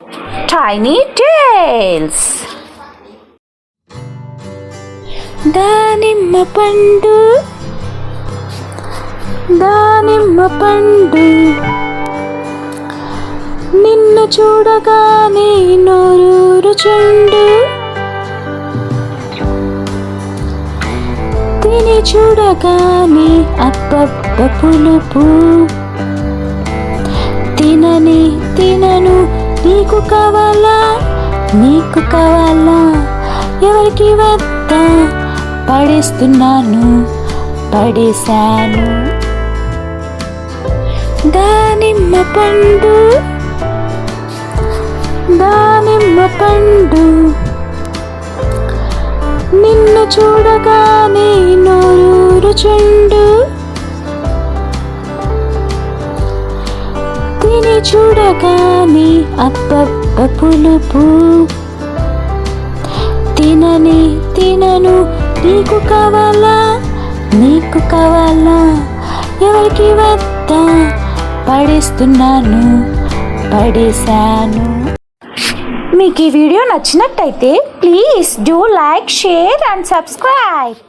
Tiny Tales. దానిమ్మ పండు నిన్ను చూడగానే నోరూరుచుండు, తిని చూడగానే అబ్బబ్బ పులుపు, తినను నీకు కావాలా ఎవరికి వద్ద పడేశాను. దానిమ్మ పండు నిన్ను చూడగానే నోరూరుచుండు, తిని చూడగానే అబ్బబ్బ పులుపు, తినను నీకు కావాలా ఎవరికి వద్ద పడేశాను. మీకు ఈ వీడియో నచ్చినట్టయితే please do like, share and subscribe.